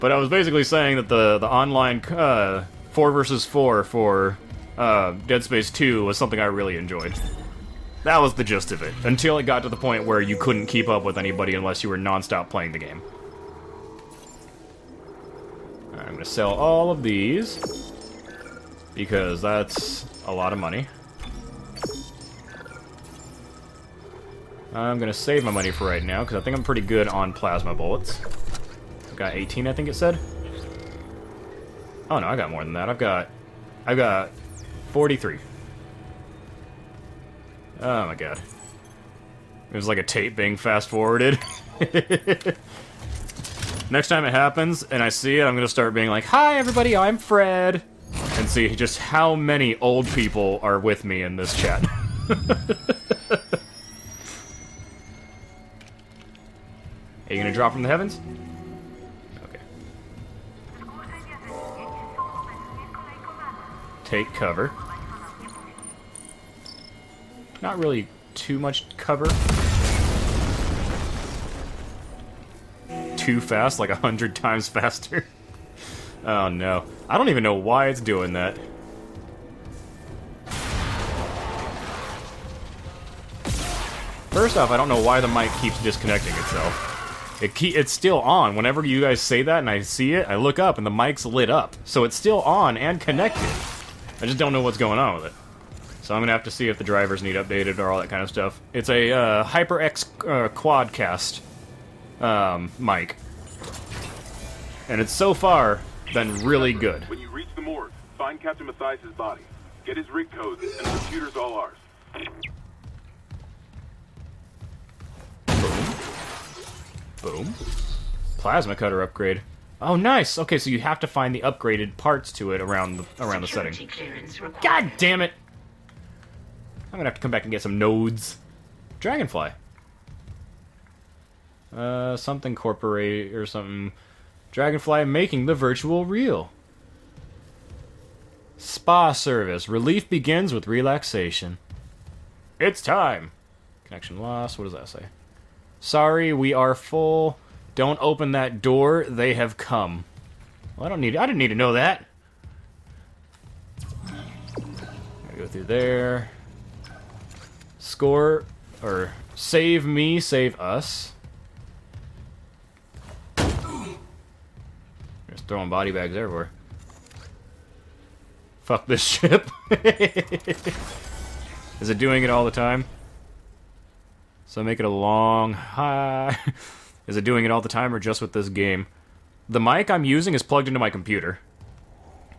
But I was basically saying that the online 4 versus 4 for Dead Space 2 was something I really enjoyed. That was the gist of it, until it got to the point where you couldn't keep up with anybody unless you were non-stop playing the game. Alright, I'm gonna sell all of these, because that's a lot of money. I'm gonna save my money for right now, because I think I'm pretty good on plasma bullets. I've got 18, I think it said. Oh no, I got more than that. I've got 43. Oh my god. It was like a tape being fast-forwarded. Next time it happens, and I see it, I'm gonna start being like, "Hi everybody, I'm Fred!" And see just how many old people are with me in this chat. Are you gonna drop from the heavens? Okay. Take cover. Not really too much cover. Too fast, like 100 times faster. Oh no. I don't even know why it's doing that. First off, I don't know why the mic keeps disconnecting itself. It's still on. Whenever you guys say that and I see it, I look up and the mic's lit up. So it's still on and connected. I just don't know what's going on with it. So I'm gonna have to see if the drivers need updated or all that kind of stuff. It's a HyperX Quadcast mic. And it's so far been really good. When you reach the morgue, find Captain Mathius' body. Get his rig codes, and the computer's all ours. Boom. Plasma cutter upgrade. Oh, nice. Okay, so you have to find the upgraded parts to it around the setting. God damn it! I'm gonna have to come back and get some nodes. Dragonfly. Something corporate or something. Dragonfly making the virtual real. Spa service. Relief begins with relaxation. It's time. Connection lost. What does that say? Sorry, we are full. Don't open that door. They have come. Well, I didn't need to know that. Gotta go through there. Score or save me, save us. Just throwing body bags everywhere. Fuck this ship. Is it doing it all the time? So make it a long high. Is it doing it all the time or just with this game? The mic I'm using is plugged into my computer.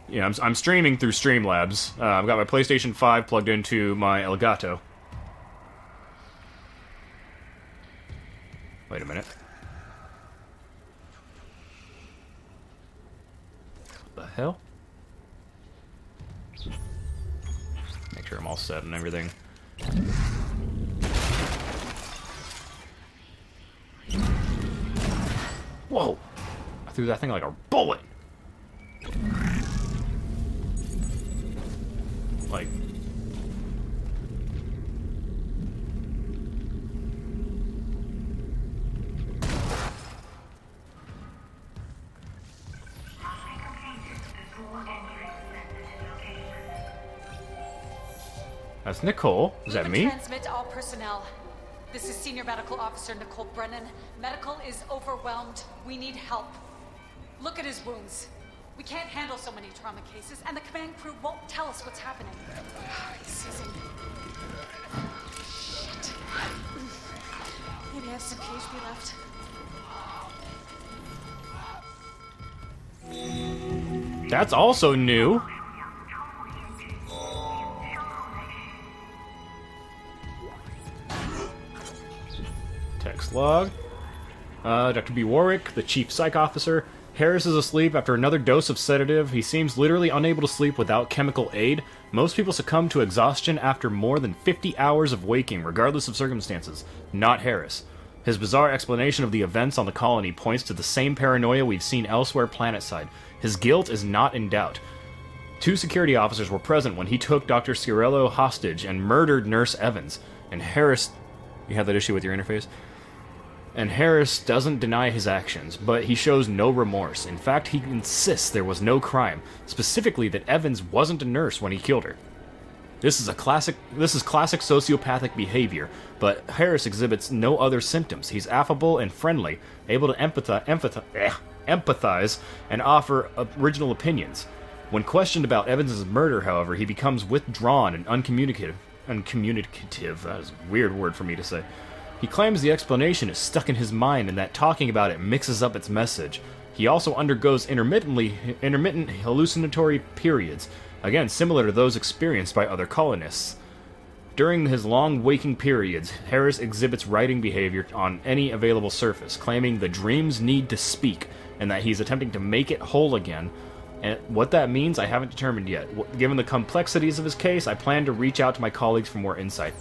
Yeah, I'm streaming through Streamlabs. I've got my PlayStation 5 plugged into my Elgato. Wait a minute. What the hell? Make sure I'm all set and everything. Whoa! I threw that thing like a bullet! Like... That's Nicole. Is that me? Transmit all personnel. This is Senior Medical Officer Nicole Brennan. Medical is overwhelmed. We need help. Look at his wounds. We can't handle so many trauma cases, and the command crew won't tell us what's happening. He's seizing. Shit. Maybe I have some PHP left. That's also new. Text log. Dr. B. Warwick, the chief psych officer. Harris is asleep after another dose of sedative. He seems literally unable to sleep without chemical aid. Most people succumb to exhaustion after more than 50 hours of waking, regardless of circumstances. Not Harris. His bizarre explanation of the events on the colony points to the same paranoia we've seen elsewhere planetside. His guilt is not in doubt. 2 security officers were present when he took Dr. Sciarello hostage and murdered Nurse Evans. And Harris... You have that issue with your interface? and Harris doesn't deny his actions, but he shows no remorse. In fact, he insists there was no crime, specifically that Evans wasn't a nurse when he killed her. This is classic sociopathic behavior, but Harris exhibits no other symptoms. He's affable and friendly, able to empathize and offer original opinions. When questioned about Evans' murder, however, he becomes withdrawn and uncommunicative. That is a weird word for me to say. He claims the explanation is stuck in his mind and that talking about it mixes up its message. He also undergoes intermittent hallucinatory periods, again similar to those experienced by other colonists. During his long waking periods, Harris exhibits writing behavior on any available surface, claiming the dreams need to speak and that he's attempting to make it whole again. And what that means, I haven't determined yet. Given the complexities of his case, I plan to reach out to my colleagues for more insight.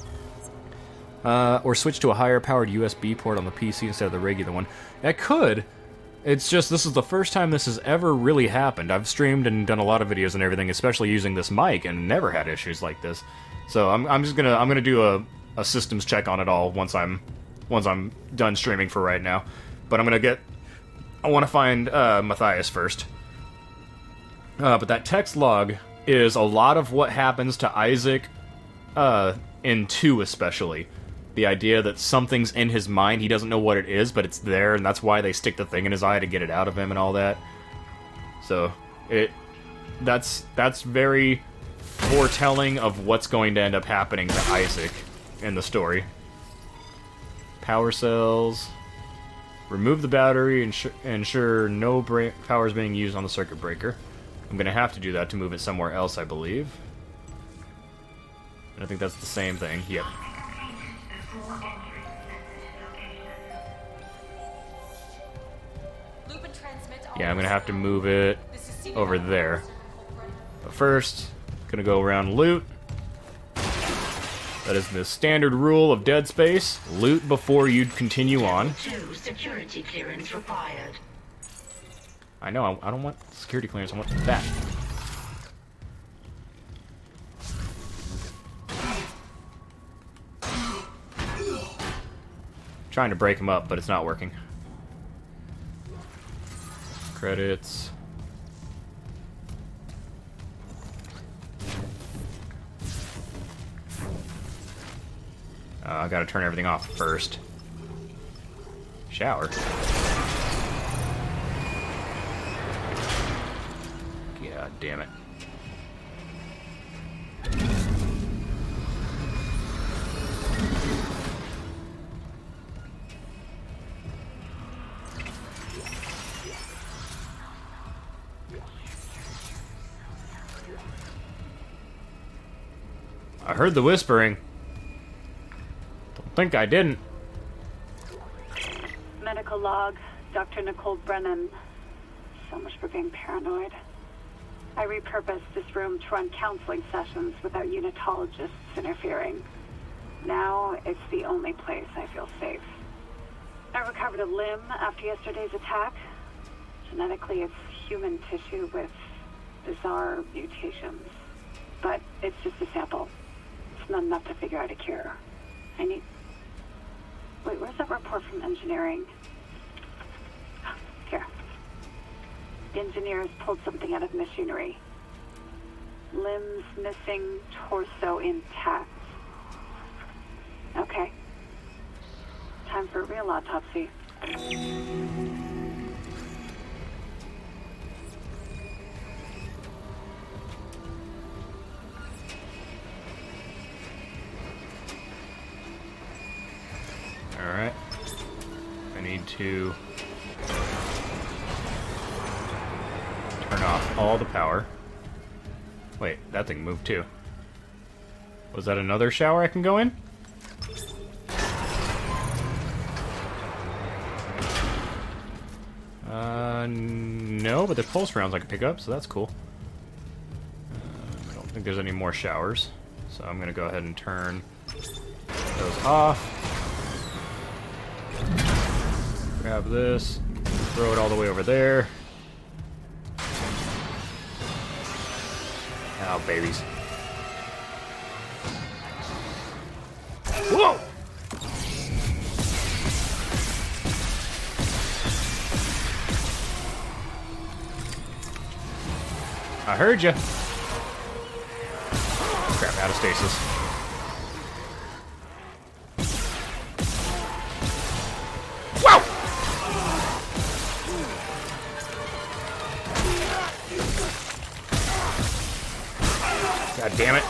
Or switch to a higher-powered USB port on the PC instead of the regular one. I could. It's just, this is the first time this has ever really happened. I've streamed and done a lot of videos and everything, especially using this mic, and never had issues like this. So I'm gonna do a systems check on it all once I'm done streaming for right now. But I want to find MATHIUS first. But that text log is a lot of what happens to Isaac in 2 especially. The idea that something's in his mind, he doesn't know what it is, but it's there, and that's why they stick the thing in his eye to get it out of him and all that. So, that's very foretelling of what's going to end up happening to Isaac in the story. Power cells. Remove the battery and ensure no power is being used on the circuit breaker. I'm going to have to do that to move it somewhere else, I believe. And I think that's the same thing. Yep. Yeah, I'm going to have to move it over there. But first, going to go around loot. That is the standard rule of Dead Space. Loot before you continue on. Security clearance required. I know, I don't want security clearance, I want that. Trying to break him up, but it's not working. Credits. I gotta turn everything off first. Shower. God damn it. I heard the whispering. Don't think I didn't. Medical log, Dr. Nicole Brennan. So much for being paranoid. I repurposed this room to run counseling sessions without unitologists interfering. Now, it's the only place I feel safe. I recovered a limb after yesterday's attack. Genetically, it's human tissue with bizarre mutations. But it's just a sample. It's not enough to figure out a cure. I need... Wait, where's that report from engineering? Here. The engineers pulled something out of machinery. Limbs missing, torso intact. Okay. Time for a real autopsy. Alright. I need to turn off all the power. Wait, that thing moved too. Was that another shower I can go in? No, but there's pulse rounds I can pick up, so that's cool. I don't think there's any more showers, so I'm gonna go ahead and turn those off. Grab this, throw it all the way over there. Oh, babies. Whoa! I heard you. Crap, out of stasis. Wow! God damn it.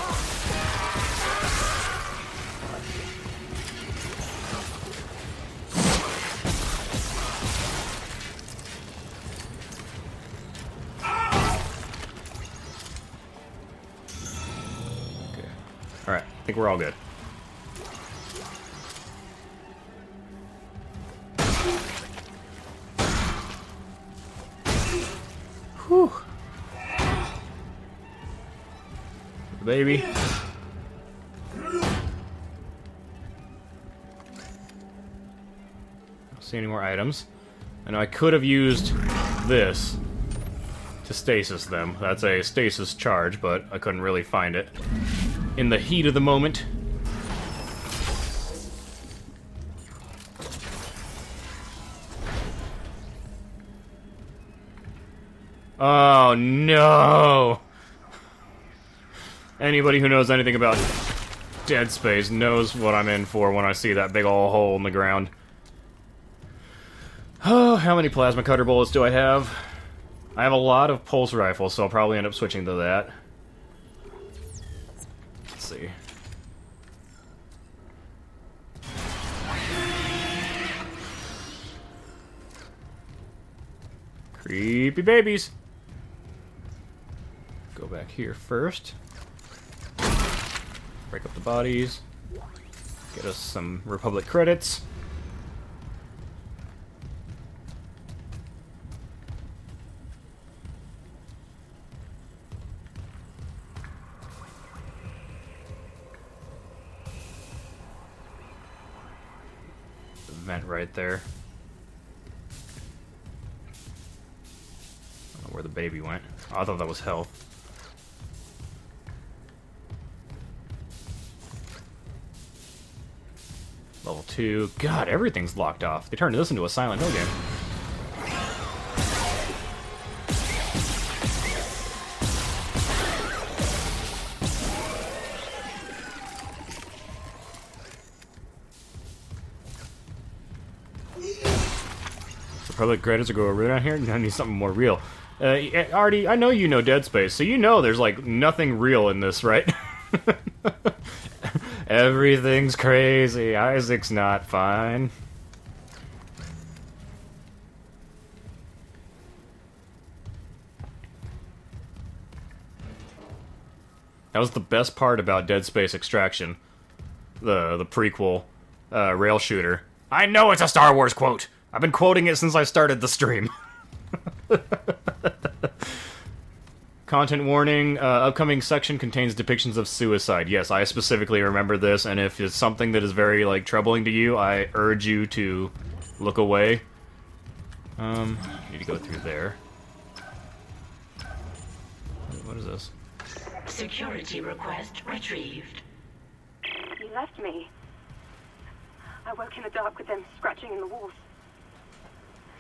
Alright, I think we're all good. Whew. Baby. Don't see any more items. I know I could have used this to stasis them. That's a stasis charge, but I couldn't really find it in the heat of the moment. Oh no! Anybody who knows anything about Dead Space knows what I'm in for when I see that big ol' hole in the ground. Oh, how many plasma cutter bullets do I have? I have a lot of pulse rifles, so I'll probably end up switching to that. Let's see. Creepy babies. Go back here first. Break up the bodies. Get us some Republic credits. The vent right there. I don't know where the baby went. Oh, I thought that was health. Level 2. God, everything's locked off. They turned this into a Silent Hill game. Republic credits will go over down here. I need something more real. Artie, I know you know Dead Space, so you know there's like nothing real in this, right? Everything's crazy. Isaac's not fine. That was the best part about Dead Space Extraction. The prequel rail shooter. I know it's a Star Wars quote! I've been quoting it since I started the stream. Content warning, upcoming section contains depictions of suicide. Yes, I specifically remember this, and if it's something that is very, like, troubling to you, I urge you to look away. Need to go through there. What is this? Security request retrieved. You left me. I woke in the dark with them scratching in the walls.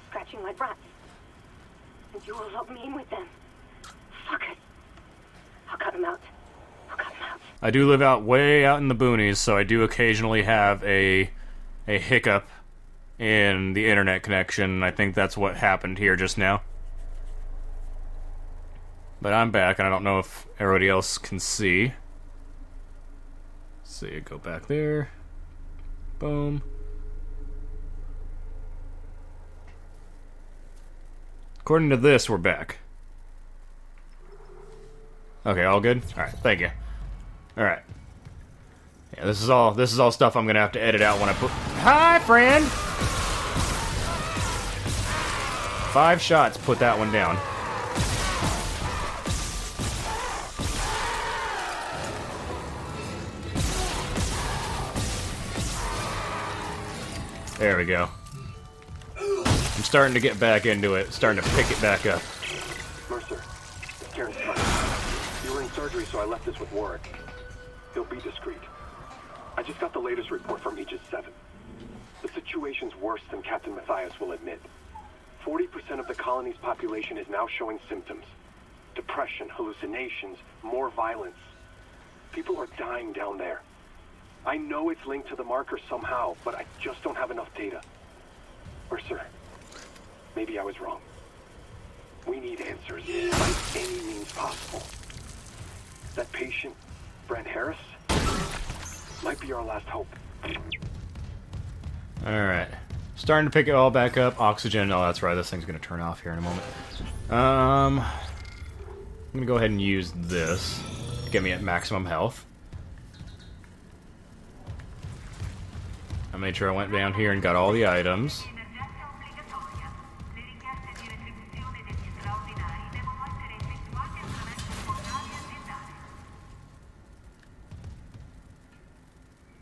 Scratching like rats. And you all locked me in with them. Fuckers. I'll cut them out. I'll cut them out. I do live out way out in the boonies, so I do occasionally have a hiccup in the internet connection. I think that's what happened here just now. But I'm back, and I don't know if everybody else can see. Let's see, go back there. Boom. According to this, we're back. Okay, all good? Alright, thank you. Alright. Yeah, this is all stuff I'm gonna have to edit out when I put... Hi, friend! 5 shots, put that one down. There we go. I'm starting to get back into it, starting to pick it back up. Mercer, it's Karen's son. You were in surgery, so I left this with Warwick. He'll be discreet. I just got the latest report from Aegis 7. The situation's worse than Captain MATHIUS will admit. 40% of the colony's population is now showing symptoms. Depression, hallucinations, more violence. People are dying down there. I know it's linked to the marker somehow, but I just don't have enough data. Or, sir, maybe I was wrong. We need answers by any means possible. That patient, Brent Harris, might be our last hope. Alright. Starting to pick it all back up. Oxygen. Oh, that's right. This thing's going to turn off here in a moment. I'm going to go ahead and use this to get me at maximum health. I made sure I went down here and got all the items.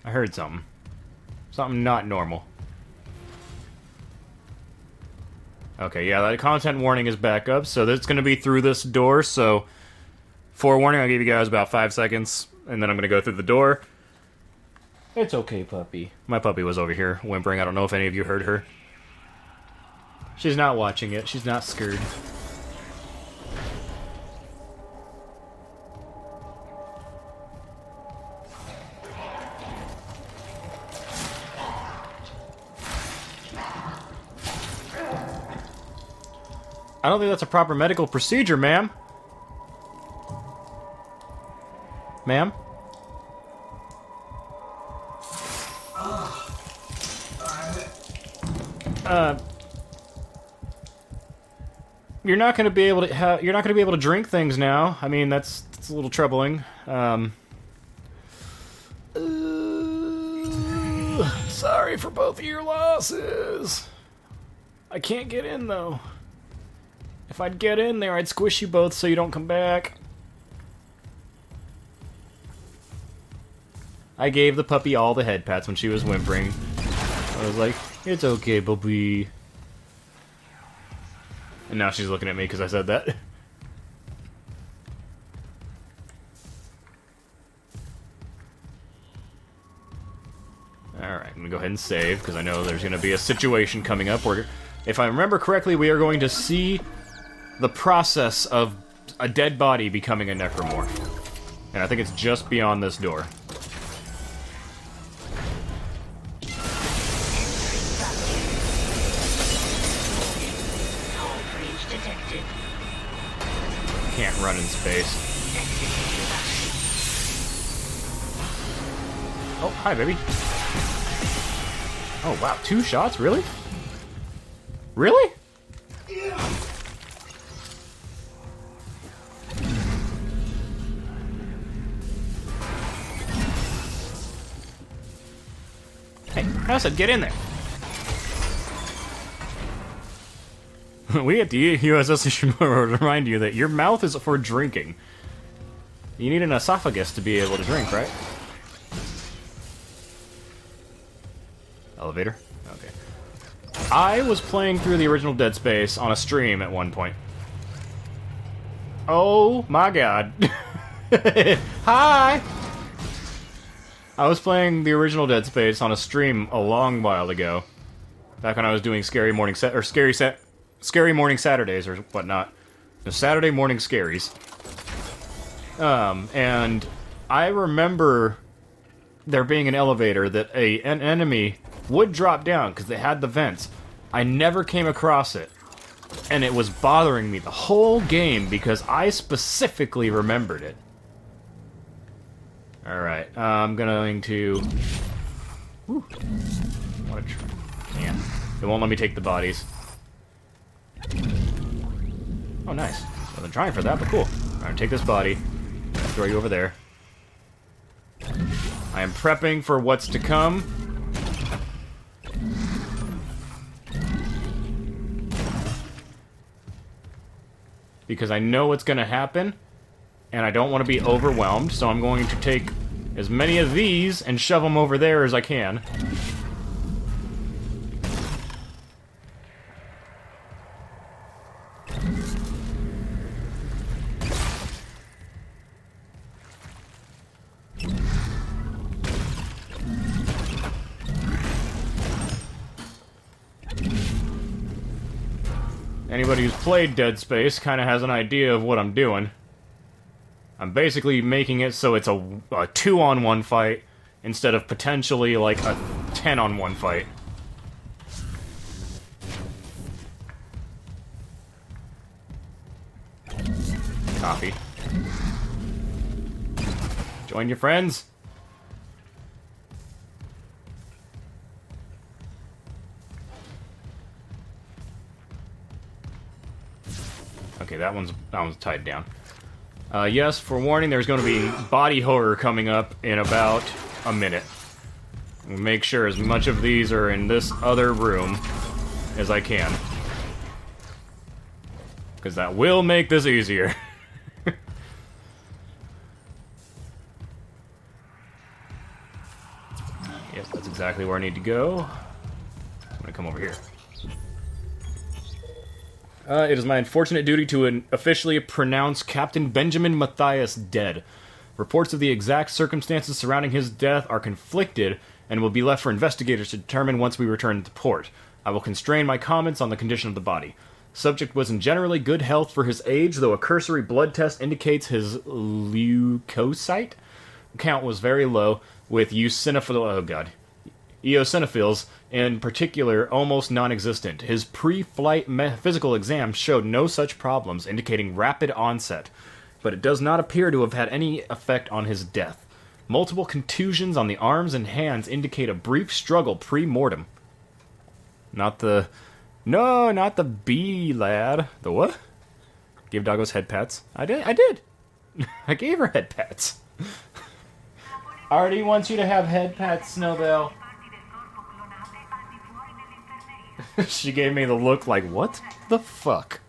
I heard something. Something not normal. Okay, yeah, that content warning is back up, so that's going to be through this door, so... Forewarning, I'll give you guys about 5 seconds, and then I'm going to go through the door. It's okay, puppy. My puppy was over here, whimpering. I don't know if any of you heard her. She's not watching it. She's not scared. I don't think that's a proper medical procedure, ma'am. Ma'am? You're not going to be able to you're not going to be able to drink things now. I mean, that's a little troubling. Sorry for both of your losses. I can't get in though. If I'd get in there, I'd squish you both so you don't come back. I gave the puppy all the head pats when she was whimpering. I was like, it's okay, puppy. And now she's looking at me because I said that. Alright, I'm going to go ahead and save because I know there's going to be a situation coming up where, if I remember correctly, we are going to see the process of a dead body becoming a necromorph. And I think it's just beyond this door. Can't run in space. Oh, hi, baby. Oh, wow, 2 shots? Really? Really? Hey, I said get in there. We at the USS Ishimura remind you that your mouth is for drinking. You need an esophagus to be able to drink, right? Elevator? Okay. I was playing through the original Dead Space on a stream at one point. Oh my god. Hi! I was playing the original Dead Space on a stream a long while ago. Back when I was doing Scary Morning Saturdays or whatnot. The Saturday morning scaries. And I remember there being an elevator that an enemy would drop down because they had the vents. I never came across it. And it was bothering me the whole game because I specifically remembered it. Alright, I'm going to... Whew. What a man. It won't let me take the bodies. Oh, nice. I've been trying for that, but cool. Alright, take this body. Throw you over there. I am prepping for what's to come. Because I know what's going to happen, and I don't want to be overwhelmed, so I'm going to take as many of these and shove them over there as I can. Anybody who's played Dead Space kind of has an idea of what I'm doing. I'm basically making it so it's a 2-on-1 fight instead of potentially like a 10-on-1 fight. Copy. Join your friends. Okay, that one's tied down. Yes, for warning, there's going to be body horror coming up in about a minute. Make sure as much of these are in this other room as I can. Because that will make this easier. Yep, that's exactly where I need to go. I'm gonna come over here. It is my unfortunate duty to officially pronounce Captain Benjamin Mathius dead. Reports of the exact circumstances surrounding his death are conflicted and will be left for investigators to determine once we return to port. I will constrain my comments on the condition of the body. Subject was in generally good health for his age, though a cursory blood test indicates his leukocyte count was very low, with eosinophils in particular almost non-existent. His pre-flight physical exam showed no such problems, indicating rapid onset, but it does not appear to have had any effect on his death. Multiple contusions on the arms and hands indicate a brief struggle pre-mortem. Not the bee lad. The what? Give doggos head pats. I did. I gave her head pats. Artie wants you to have head pats, Snowbell. She gave me the look like, what the fuck?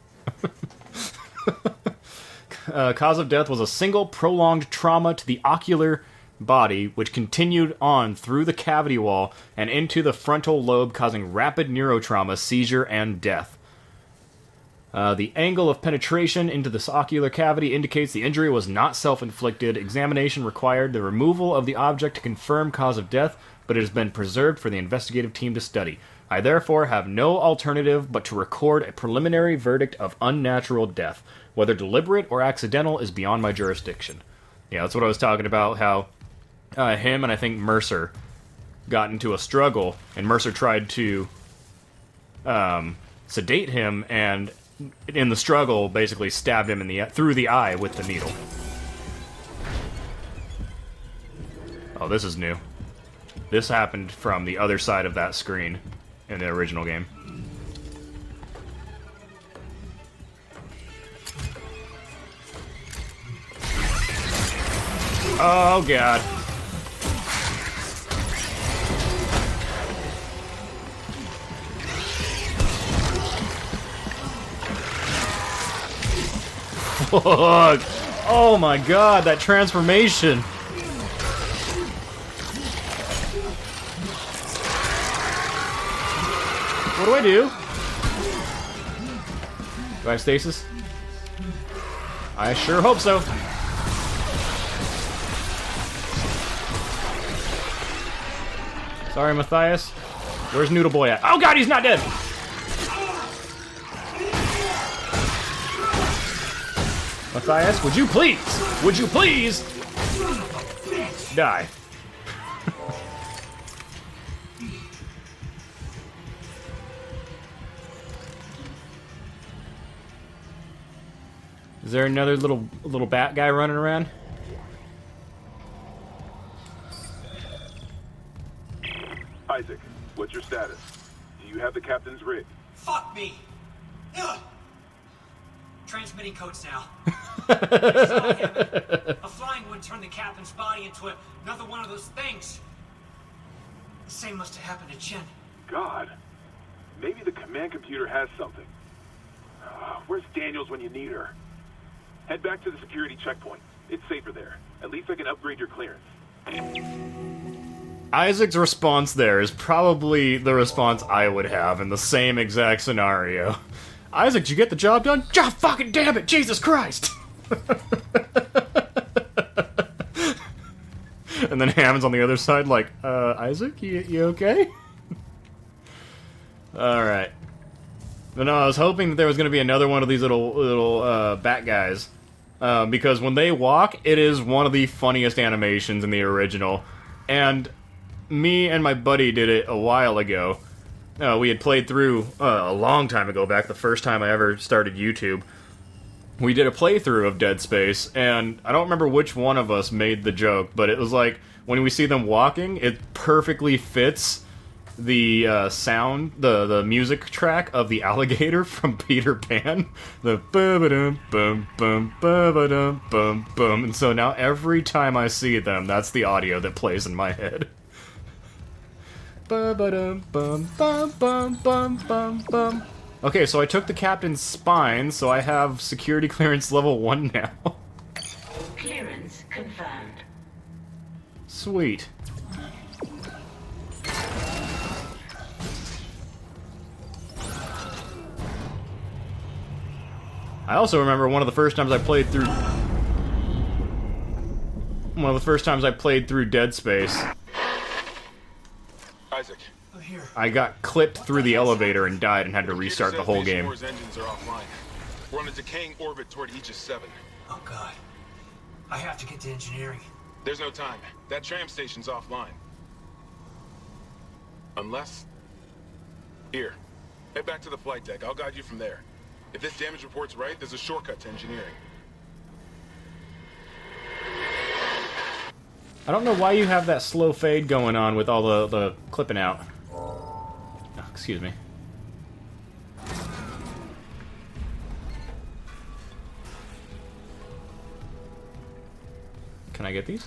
Cause of death was a single prolonged trauma to the ocular body, which continued on through the cavity wall and into the frontal lobe, causing rapid neurotrauma, seizure, and death. The angle of penetration into this ocular cavity indicates the injury was not self-inflicted. Examination required the removal of the object to confirm cause of death, but it has been preserved for the investigative team to study. I therefore have no alternative but to record a preliminary verdict of unnatural death. Whether deliberate or accidental is beyond my jurisdiction. Yeah, that's what I was talking about, how him and I think Mercer got into a struggle, and Mercer tried to sedate him, and in the struggle basically stabbed him through the eye with the needle. Oh, this is new. This happened from the other side of that screen in the original game. Oh, God. Fuck. Oh, my God, that transformation. What do I do? Do I have stasis? I sure hope so. Sorry, Mathius. Where's Noodle Boy at? Oh God, he's not dead! Mathius, would you please die? Is there another little bat guy running around? Isaac, what's your status? Do you have the captain's rig? Fuck me! Ugh. Transmitting codes now. A flying would turn the captain's body into another one of those things. The same must have happened to Jen. God. Maybe the command computer has something. Where's Daniels when you need her? Head back to the security checkpoint. It's safer there. At least I can upgrade your clearance. Isaac's response there is probably the response I would have in the same exact scenario. Isaac, did you get the job done? God fucking damn it, Jesus Christ! And then Hammond's on the other side like, Isaac, you okay? Alright. But no, I was hoping that there was going to be another one of these little bat guys. Because when they walk, it is one of the funniest animations in the original. And me and my buddy did it a while ago. We had played through a long time ago, back the first time I ever started YouTube. We did a playthrough of Dead Space, and I don't remember which one of us made the joke, but it was like, when we see them walking, it perfectly fits the sound, the music track of the alligator from Peter Pan. The ba-ba-dum, bum, bum, ba-ba-dum, bum, bum. And so now every time I see them, that's the audio that plays in my head. Ba-ba-dum, bum, bum, bum, bum, bum, bum. Okay, so I took the captain's spine, so I have security clearance level 1 now. Clearance confirmed. Sweet. I also remember one of the first times I played through Dead Space. Isaac. Here. I got clipped through the elevator and died and had to restart the whole game. Ishimura's engines are offline. We're on a decaying orbit toward Aegis 7. Oh god. I have to get to engineering. There's no time. That tram station's offline. Unless... Here. Head back to the flight deck. I'll guide you from there. If this damage report's right, there's a shortcut to engineering. I don't know why you have that slow fade going on with all the clipping out. Oh, excuse me. Can I get these?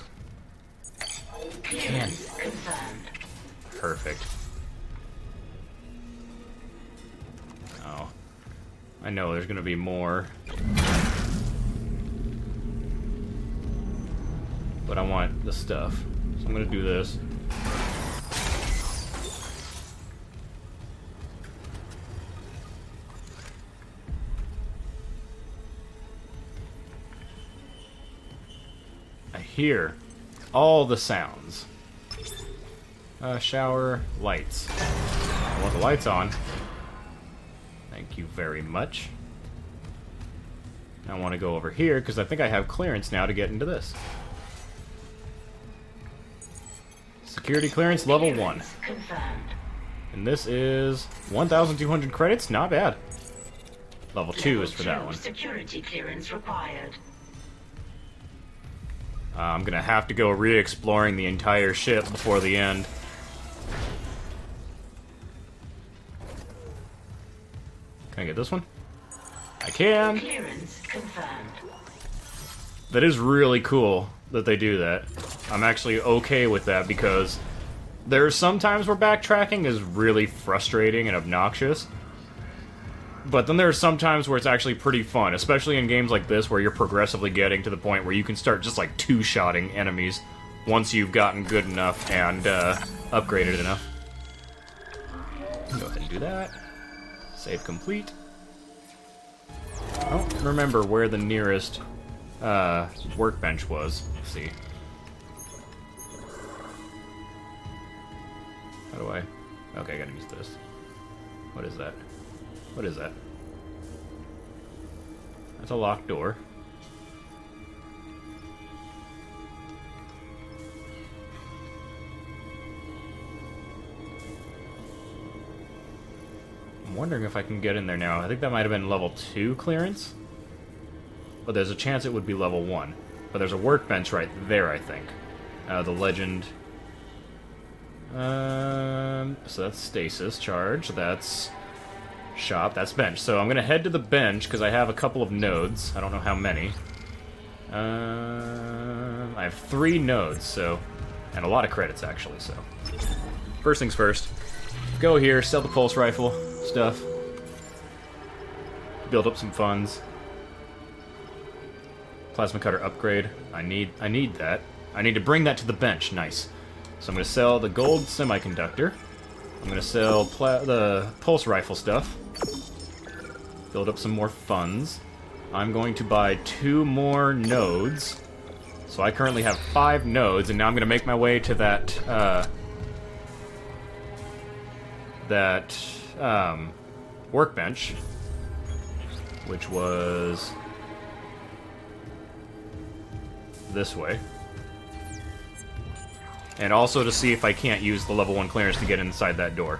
Can. Confirmed. Perfect. Oh. I know there's gonna be more. But I want the stuff. So I'm gonna do this. I hear all the sounds. Shower, lights. I want the lights on. Thank you very much. I want to go over here because I think I have clearance now to get into this. Security clearance level 1. Confirmed. And this is 1,200 credits? Not bad. Level 2 is for that Level one. 2 security clearance required. I'm gonna have to go re-exploring the entire ship before the end. Can I get this one? I can! Clearance confirmed. That is really cool that they do that. I'm actually okay with that because there are some times where backtracking is really frustrating and obnoxious. But then there are some times where it's actually pretty fun, especially in games like this where you're progressively getting to the point where you can start just like two-shotting enemies once you've gotten good enough and upgraded enough. Go ahead and do that. Save complete. I don't remember where the nearest workbench was. Let's see. How do I... Okay, I gotta use this. What is that? What is that? That's a locked door. I'm wondering if I can get in there now. I think that might have been level 2 clearance. But there's a chance it would be level 1. But there's a workbench right there, I think. The legend... so that's stasis charge. That's shop. That's bench. So I'm gonna head to the bench because I have a couple of nodes. I don't know how many. I have 3 nodes, so... And a lot of credits, actually, so... First things first. Go here, sell the pulse rifle stuff. Build up some funds. Plasma cutter upgrade. I need that. I need to bring that to the bench. Nice. So I'm going to sell the gold semiconductor. I'm going to sell the pulse rifle stuff. Build up some more funds. I'm going to buy 2 more nodes. So I currently have 5 nodes, and now I'm going to make my way to that workbench, which was this way. And also to see if I can't use the level 1 clearance to get inside that door.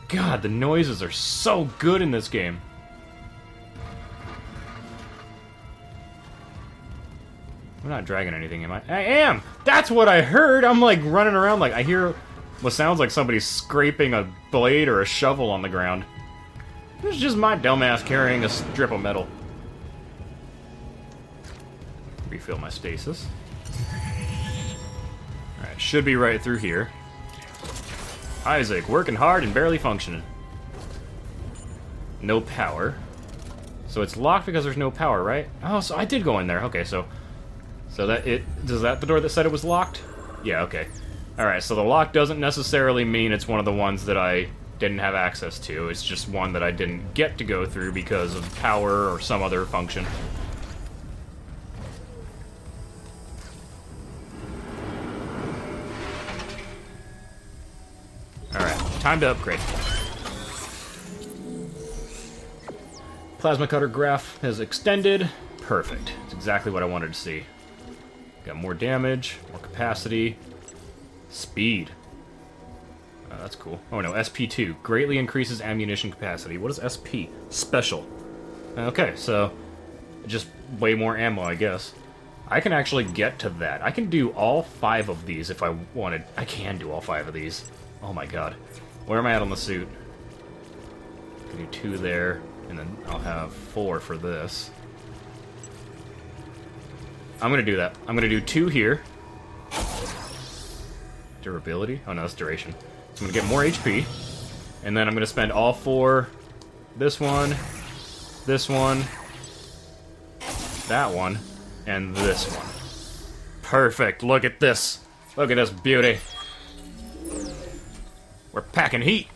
God, the noises are so good in this game. I'm not dragging anything, am I? I am! That's what I heard! I'm like running around like I hear what sounds like somebody scraping a blade or a shovel on the ground. It's just my dumbass carrying a strip of metal. Refill my stasis. Alright, should be right through here. Isaac, working hard and barely functioning. No power. So it's locked because there's no power, right? Oh, so I did go in there. Okay, so that is that the door that said it was locked? Yeah, okay. Alright, so the lock doesn't necessarily mean it's one of the ones that I didn't have access to. It's just one that I didn't get to go through because of power or some other function. Alright, time to upgrade. Plasma cutter graph has extended. Perfect. It's exactly what I wanted to see. Got more damage, more capacity, speed. Oh, that's cool. Oh no, SP2. Greatly increases ammunition capacity. What is SP? Special. Okay, so just way more ammo, I guess. I can actually get to that. I can do all 5 of these if I wanted. I can do all 5 of these. Oh my god. Where am I at on the suit? I can do 2 there, and then I'll have 4 for this. I'm gonna do that. I'm gonna do 2 here. Durability? Oh no, that's duration. So I'm gonna get more HP, and then I'm gonna spend all 4. This one, that one, and this one. Perfect. Look at this. Look at this beauty. We're packing heat.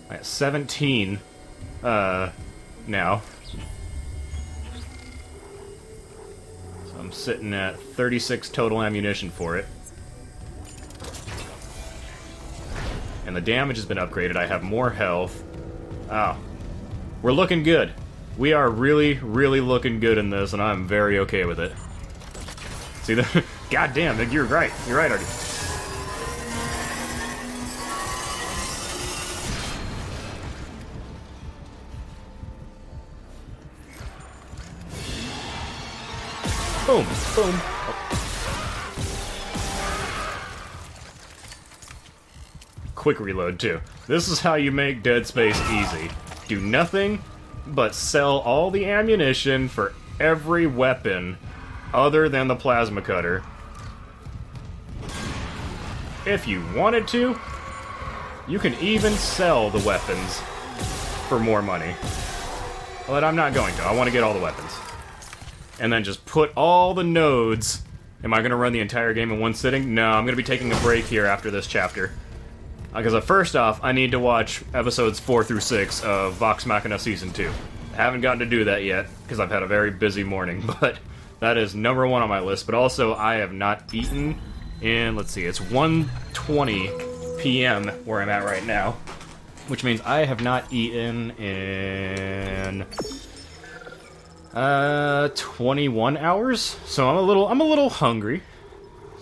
I got 17 now. So I'm sitting at 36 total ammunition for it. And the damage has been upgraded. I have more health. Oh. We're looking good. We are really, really looking good in this, and I'm very okay with it. See the... God damn, you're right. You're right, Artie. Boom, boom. Oh. Quick reload, too. This is how you make Dead Space easy. Do nothing but sell all the ammunition for every weapon other than the plasma cutter. If you wanted to, you can even sell the weapons for more money. But I'm not going to. I want to get all the weapons. And then just put all the nodes... Am I going to run the entire game in one sitting? No, I'm going to be taking a break here after this chapter. Because first off, I need to watch episodes 4 through 6 of Vox Machina Season 2. I haven't gotten to do that yet, because I've had a very busy morning, but that is number 1 on my list. But also, I have not eaten in, let's see, it's 1:20 p.m. where I'm at right now. Which means I have not eaten in 21 hours. So I'm a little hungry.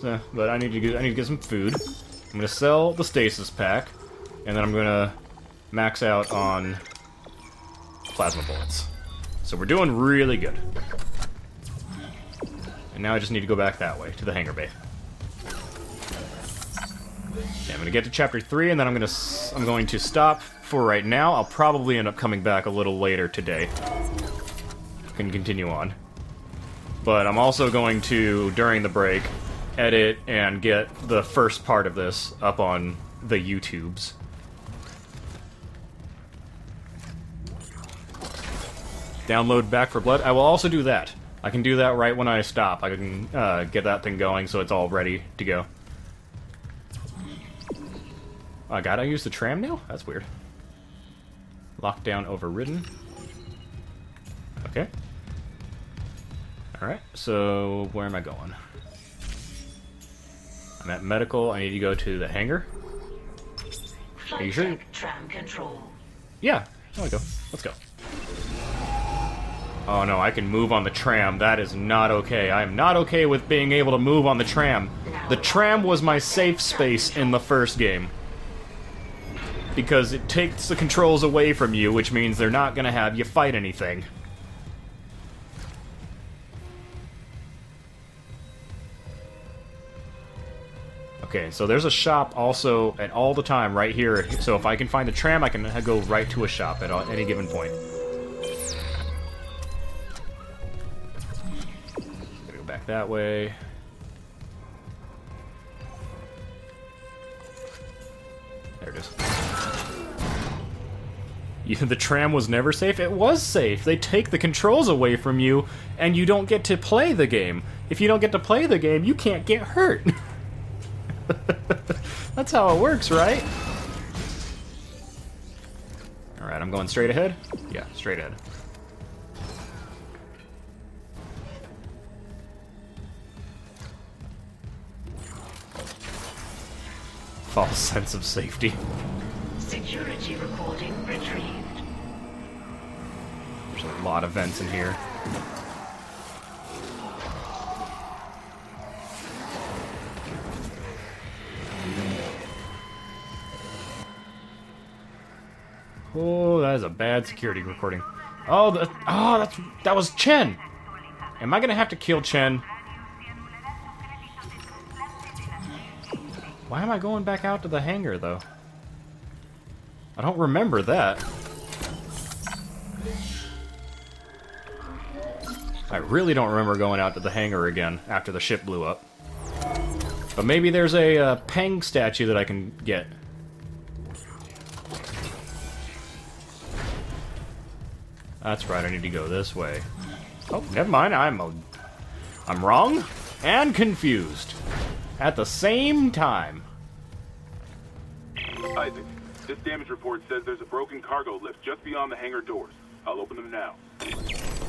So, but I need to get some food. I'm gonna sell the stasis pack, and then I'm gonna max out on plasma bullets. So we're doing really good. And now I just need to go back that way to the hangar bay. Okay, I'm gonna get to chapter 3, and then I'm going to stop for right now. I'll probably end up coming back a little later today. Can continue on. But I'm also going to, during the break, edit and get the first part of this up on the YouTubes. Download Back for Blood. I will also do that. I can do that right when I stop. I can get that thing going so it's all ready to go. Oh god, I use the tram now? That's weird. Lockdown overridden. Okay. Alright, so where am I going? I'm at medical. I need to go to the hangar. Are you sure? Tram control. Yeah, there we go. Let's go. Oh no, I can move on the tram. That is not okay. I am not okay with being able to move on the tram. The tram was my safe space in the first game. Because it takes the controls away from you, which means they're not gonna have you fight anything. Okay, so there's a shop also at all the time right here. So if I can find the tram, I can go right to a shop at any given point. Gotta go back that way. There it is. The tram was never safe? It was safe! They take the controls away from you, and you don't get to play the game. If you don't get to play the game, you can't get hurt! That's how it works, right? Alright, I'm going straight ahead? Yeah, straight ahead. False sense of safety. Security recording retrieved. There's a lot of vents in here. Oh, that is a bad security recording. Oh, that was Chen. Am I gonna have to kill Chen? Why am I going back out to the hangar, though? I don't remember that. I really don't remember going out to the hangar again after the ship blew up. But maybe there's a Peng statue that I can get. That's right, I need to go this way. Oh, never mind, I'm wrong and confused at the same time. Isaac, this damage report says there's a broken cargo lift just beyond the hangar doors. I'll open them now.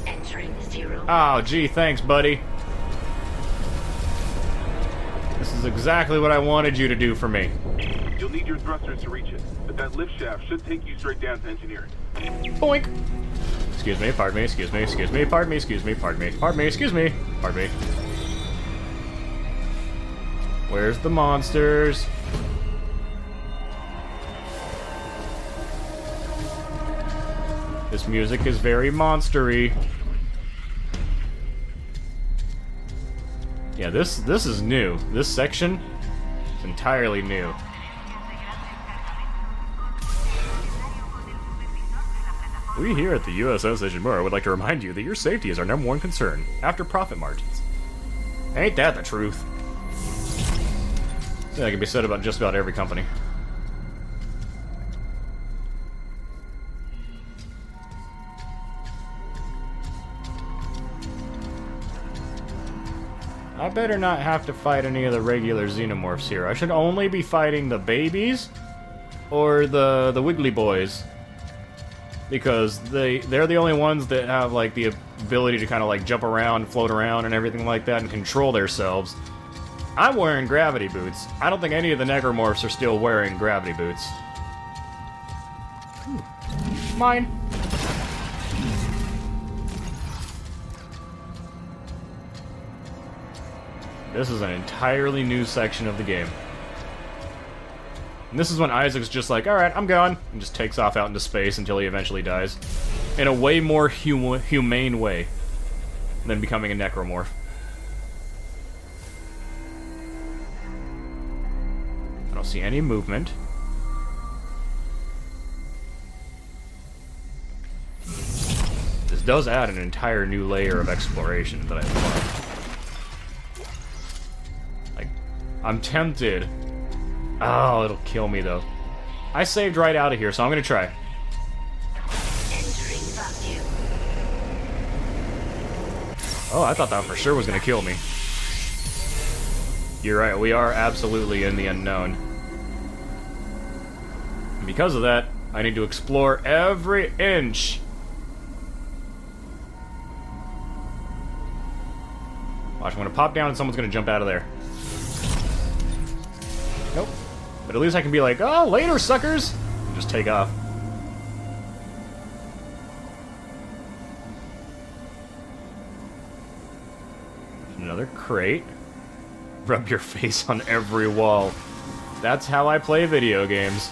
Entering 0. Oh, gee, thanks, buddy. This is exactly what I wanted you to do for me. You'll need your thrusters to reach it, but that lift shaft should take you straight down to engineering. Boink! Excuse me, pardon me, excuse me, excuse me, pardon me, excuse me, pardon me, pardon me, excuse me, pardon me. Where's the monsters? This music is very monstery. Yeah, this is new. This section is entirely new. We here at the USS Ishimura would like to remind you that your safety is our #1 concern, after profit margins. Ain't that the truth? That can be said about just about every company. I better not have to fight any of the regular xenomorphs here. I should only be fighting the babies or the wiggly boys. Because they're the only ones that have like the ability to kind of like jump around, float around, and everything like that, and control themselves. I'm wearing gravity boots. I don't think any of the necromorphs are still wearing gravity boots. Mine. This is an entirely new section of the game. And this is when Isaac's just like, alright, I'm gone, and just takes off out into space until he eventually dies. In a way more humane way than becoming a necromorph. I don't see any movement. This does add an entire new layer of exploration that I love. Like, I'm tempted. Oh, it'll kill me, though. I saved right out of here, so I'm gonna try. Entering vacuum. Oh, I thought that for sure was gonna kill me. You're right, we are absolutely in the unknown. And because of that, I need to explore every inch. Watch, I'm gonna pop down and someone's gonna jump out of there. Nope. But at least I can be like, oh, later, suckers! And just take off. Another crate. Rub your face on every wall. That's how I play video games.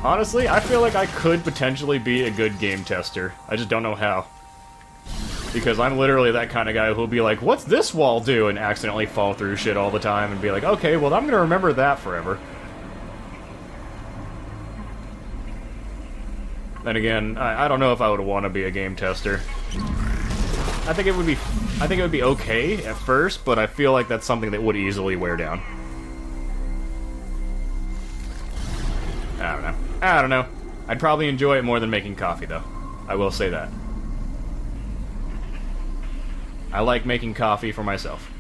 Honestly, I feel like I could potentially be a good game tester. I just don't know how. Because I'm literally that kind of guy who'll be like, what's this wall do? And accidentally fall through shit all the time and be like, okay, well, I'm gonna remember that forever. Then again, I don't know if I would want to be a game tester. I think it would be okay at first, but I feel like that's something that would easily wear down. I don't know. I'd probably enjoy it more than making coffee, though. I will say that. I like making coffee for myself.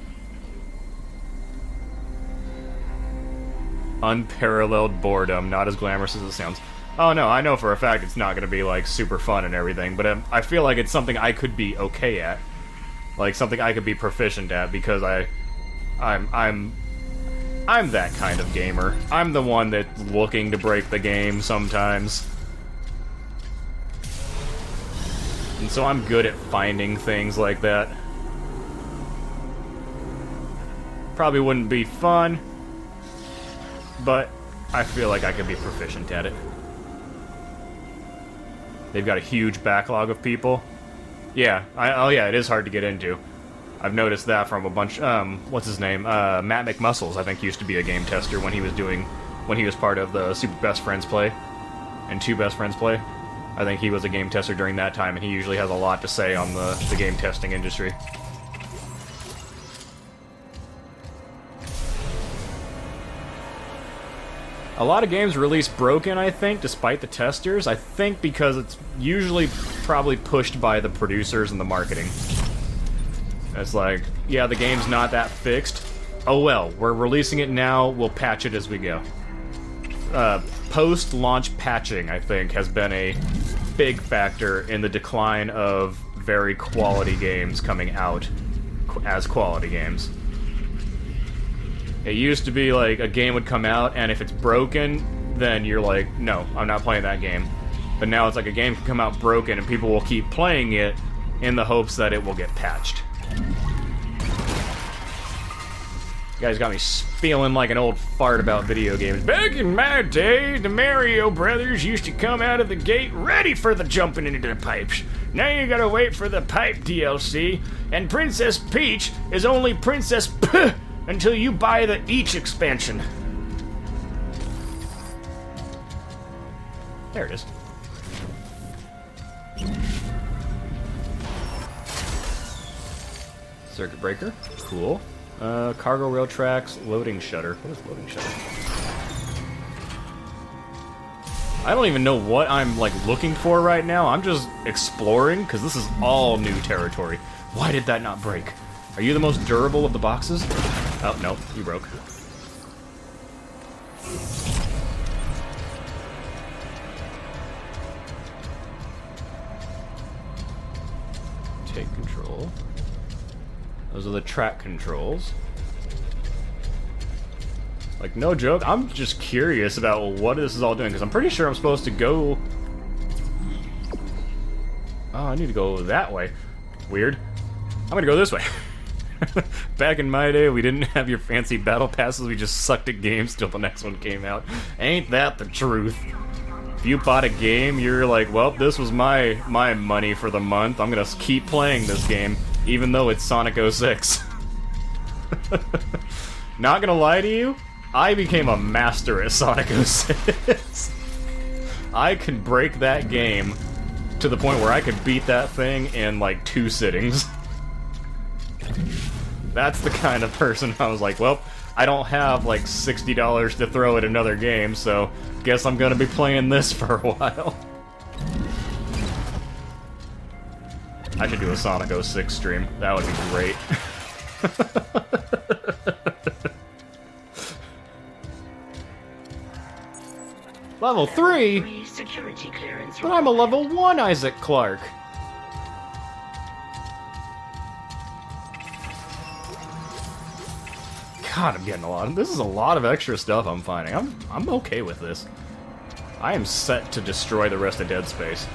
Unparalleled boredom, not as glamorous as it sounds. Oh no, I know for a fact it's not going to be, like, super fun and everything, but I feel like it's something I could be okay at. Like, something I could be proficient at, because I'm that kind of gamer. I'm the one that's looking to break the game sometimes. And so I'm good at finding things like that. Probably wouldn't be fun, but I feel like I could be proficient at it. They've got a huge backlog of people. Yeah, oh yeah, it is hard to get into. I've noticed that from a bunch, what's his name? Matt McMuscles, I think, used to be a game tester when he was part of the Super Best Friends Play, and Two Best Friends Play. I think he was a game tester during that time, and he usually has a lot to say on the game testing industry. A lot of games release broken, I think, despite the testers. I think because it's usually probably pushed by the producers and the marketing. It's like, yeah, the game's not that fixed. Oh well, we're releasing it now, we'll patch it as we go. Post-launch patching, I think, has been a big factor in the decline of very quality games coming out as quality games. It used to be like a game would come out, and if it's broken, then you're like, no, I'm not playing that game. But now it's like a game can come out broken, and people will keep playing it in the hopes that it will get patched. You guys got me feeling like an old fart about video games. Back in my day, the Mario Brothers used to come out of the gate ready for the jumping into the pipes. Now you gotta wait for the pipe DLC, and Princess Peach is only Princess P until you buy the Each expansion. There it is. Circuit breaker, cool. Cargo rail tracks, loading shutter. What is loading shutter? I don't even know what I'm, like, looking for right now. I'm just exploring, because this is all new territory. Why did that not break? Are you the most durable of the boxes? Oh, no, you broke. Take control. Those are the track controls. Like, no joke, I'm just curious about what this is all doing, because I'm pretty sure I'm supposed to go... Oh, I need to go that way. Weird. I'm gonna go this way. Back in my day, we didn't have your fancy battle passes, we just sucked at games till the next one came out. Ain't that the truth? If you bought a game, you're like, well, this was my money for the month, I'm gonna keep playing this game, even though it's Sonic 06. Not gonna lie to you, I became a master at Sonic 06. I could break that game to the point where I could beat that thing in, like, 2 sittings. That's the kind of person I was like, well, I don't have, like, $60 to throw at another game, so guess I'm gonna be playing this for a while. I should do a Sonic 06 stream. That would be great. Level 3? Security clearance. But I'm a level 1 Isaac Clarke. God, I'm getting a lot. This is a lot of extra stuff I'm finding. I'm okay with this. I am set to destroy the rest of Dead Space.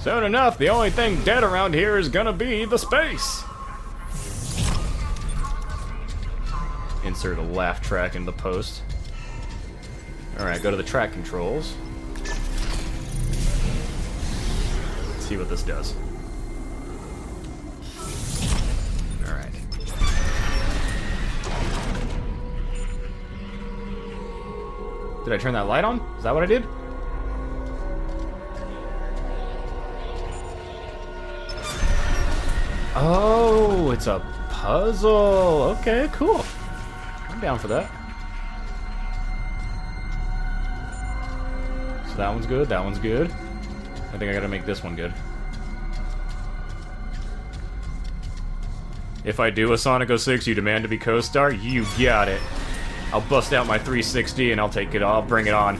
Soon enough, the only thing dead around here is gonna be the space. Insert a laugh track in the post. Alright, go to the track controls. Let's see what this does. Alright. Did I turn that light on? Is that what I did? Oh, it's a puzzle. Okay, cool. I'm down for that. So that one's good, that one's good. I think I gotta make this one good. If I do a Sonic 06, you demand to be co-star? You got it. I'll bust out my 360 and I'll take it, I'll bring it on.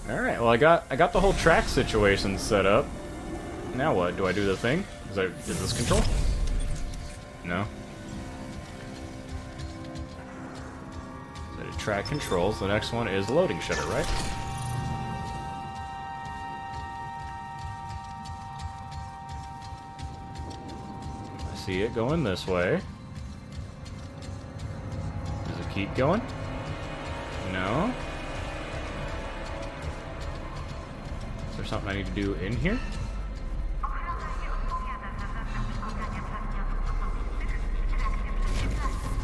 Alright, well I got the whole track situation set up. Now what? Do I do the thing? Is this control? No. So the track controls. The next one is loading shutter, right? I see it going this way. Does it keep going? No. Is there something I need to do in here?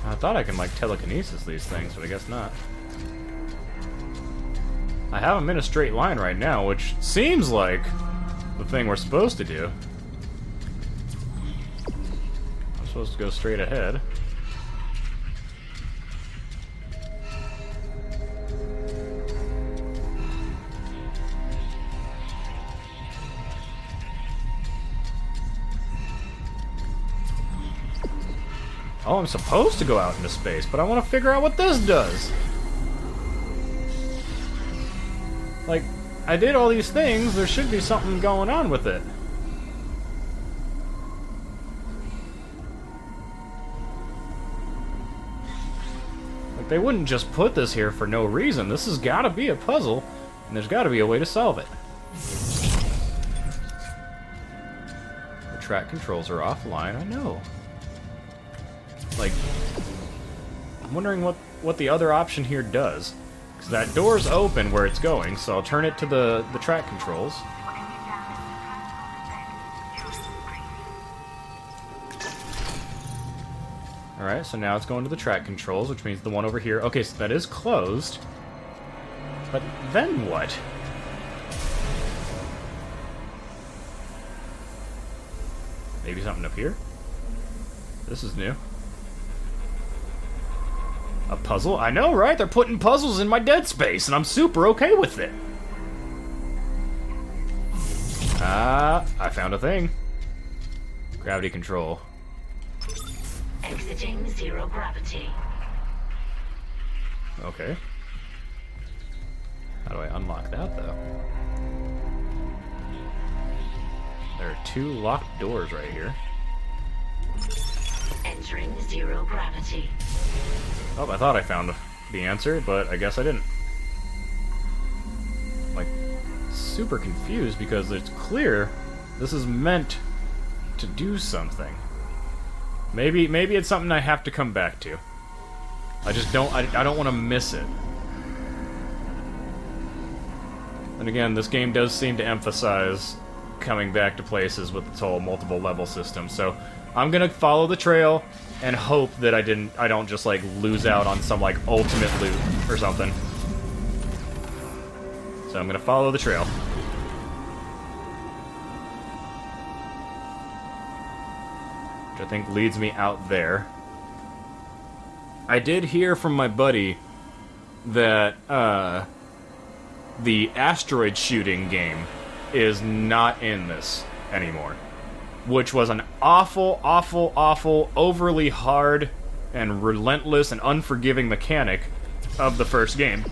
I thought I can, like, telekinesis these things, but I guess not. I have them in a straight line right now, which seems like the thing we're supposed to do. I'm supposed to go straight ahead. Oh, I'm supposed to go out into space, but I want to figure out what this does. Like, I did all these things, there should be something going on with it. Like, they wouldn't just put this here for no reason. This has got to be a puzzle, and there's got to be a way to solve it. The track controls are offline, I know. Like, I'm wondering what the other option here does. Because that door's open where it's going, so I'll turn it to the track controls. Alright, so now it's going to the track controls, which means the one over here... Okay, so that is closed. But then what? Maybe something up here? This is new. A puzzle? I know, right? They're putting puzzles in my Dead Space, and I'm super okay with it. I found a thing. Gravity control. Exiting zero gravity. Okay. How do I unlock that, though? There are 2 locked doors right here. Entering zero gravity. Oh, I thought I found the answer, but I guess I didn't. Like, super confused because it's clear this is meant to do something. Maybe it's something I have to come back to. I just don't, I don't want to miss it. And again, this game does seem to emphasize coming back to places with its whole multiple level system, so I'm gonna follow the trail and hope that I don't just, like, lose out on some, like, ultimate loot or something. So I'm gonna follow the trail. Which I think leads me out there. I did hear from my buddy that, the asteroid shooting game is not in this anymore. Which was an awful, awful, awful, overly hard and relentless and unforgiving mechanic of the first game.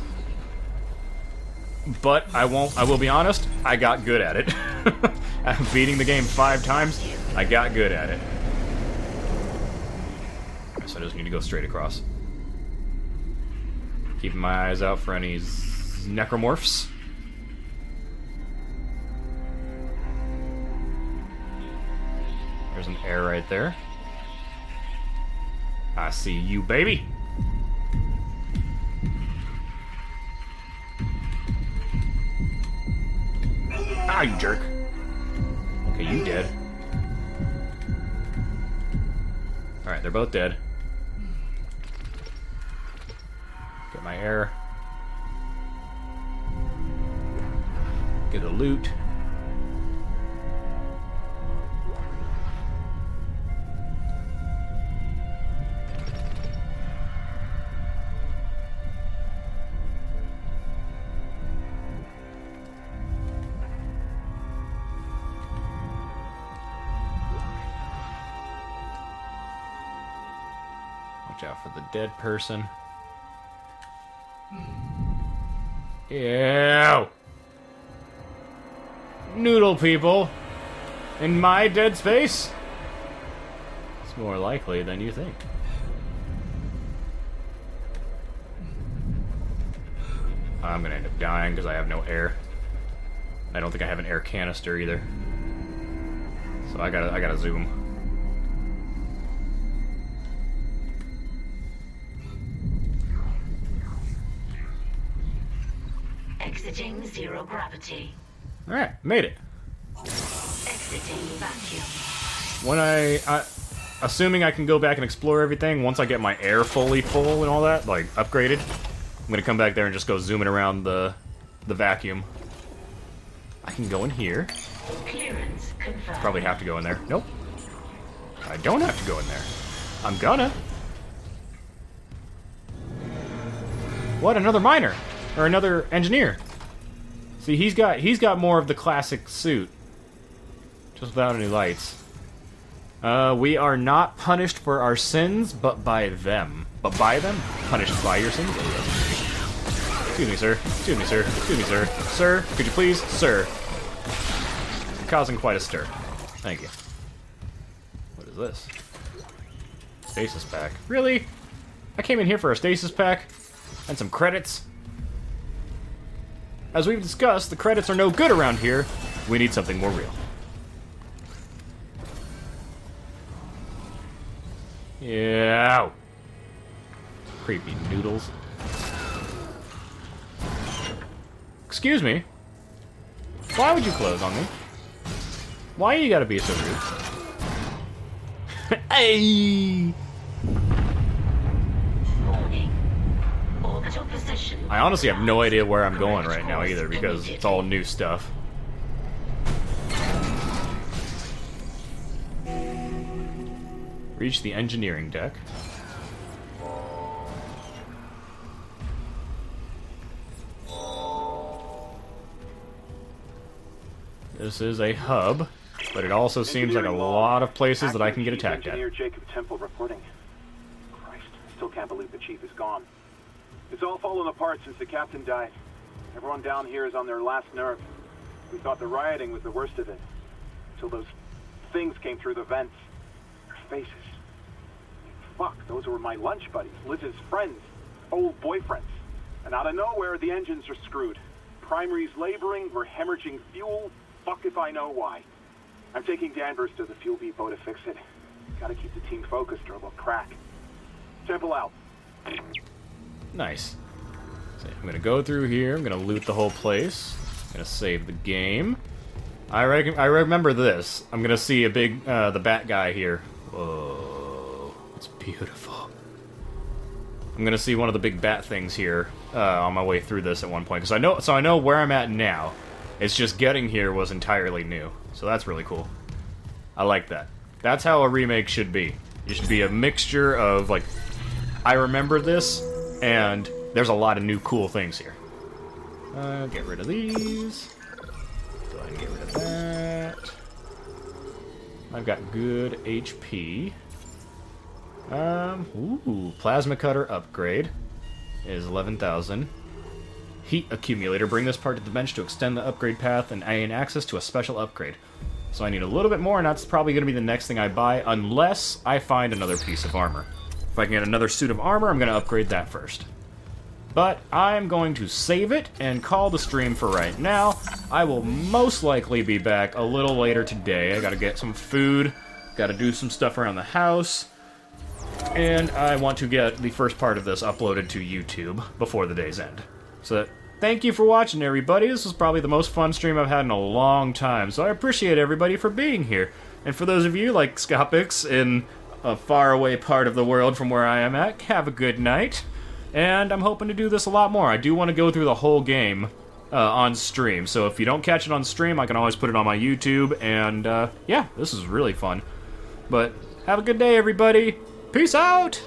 But I will be honest, I got good at it. After beating the game 5 times, I got good at it. So I just need to go straight across. Keeping my eyes out for any necromorphs. There's an air right there. I see you, baby. Ah, you jerk. Okay, you dead. Alright, they're both dead. Get my air. Get a loot. Watch out for the dead person. Ew! Noodle people! In my dead space? It's more likely than you think. I'm gonna end up dying because I have no air. I don't think I have an air canister either. So I gotta zoom. Exiting zero gravity. Alright, made it. Exiting vacuum. When assuming I can go back and explore everything, once I get my air fully full and all that, like, upgraded, I'm gonna come back there and just go zooming around the vacuum. I can go in here. Clearance confirmed. Probably have to go in there. Nope. I don't have to go in there. I'm gonna. What? Another miner? Or another engineer? See, he's got more of the classic suit. Just without any lights. We are not punished for our sins, but by them. But by them? Punished by your sins? Excuse me, sir. Excuse me, sir. Excuse me, sir. Sir, could you please? Sir. You're causing quite a stir. Thank you. What is this? Stasis pack. Really? I came in here for a stasis pack? And some credits? As we've discussed, the credits are no good around here. We need something more real. Yeah. Creepy noodles. Excuse me. Why would you close on me? Why you gotta be so rude? Hey! Warning. Orbital position. I honestly have no idea where I'm going right now either, because it's all new stuff. Reach the engineering deck. This is a hub, but it also seems like a lot of places that I can get attacked at. Engineer Jacob Temple reporting. Christ, I still can't believe the chief is gone. It's all fallen apart since the captain died. Everyone down here is on their last nerve. We thought the rioting was the worst of it, until those things came through the vents. Their faces. Fuck, those were my lunch buddies, Liz's friends, old boyfriends. And out of nowhere, the engines are screwed. Primary's laboring, we're hemorrhaging fuel. Fuck if I know why. I'm taking Danvers to the fuel depot to fix it. Gotta keep the team focused or we'll crack. Temple out. Nice. So I'm gonna go through here. I'm gonna loot the whole place. I'm gonna save the game. I remember this. I'm gonna see a big the bat guy here. Whoa, it's beautiful. I'm gonna see one of the big bat things here on my way through this at one point because I know where I'm at now. It's just getting here was entirely new, so that's really cool. I like that. That's how a remake should be. It should be a mixture of like, I remember this, and there's a lot of new cool things here. Get rid of these. Go ahead and get rid of that. I've got good HP. Ooh, plasma cutter upgrade is 11,000. heat accumulator. Bring this part to the bench to extend the upgrade path and gain access to a special upgrade. So I need a little bit more, and that's probably going to be the next thing I buy, unless I find another piece of armor. If I can get another suit of armor, I'm going to upgrade that first. But I'm going to save it and call the stream for right now. I will most likely be back a little later today. I gotta get some food, gotta do some stuff around the house, and I want to get the first part of this uploaded to YouTube before the day's end. So, thank you for watching, everybody. This was probably the most fun stream I've had in a long time, so I appreciate everybody for being here. And for those of you, like Scopix, in a faraway part of the world from where I am at, have a good night. And I'm hoping to do this a lot more. I do want to go through the whole game on stream, so if you don't catch it on stream, I can always put it on my YouTube, and yeah, this is really fun. But have a good day, everybody. Peace out!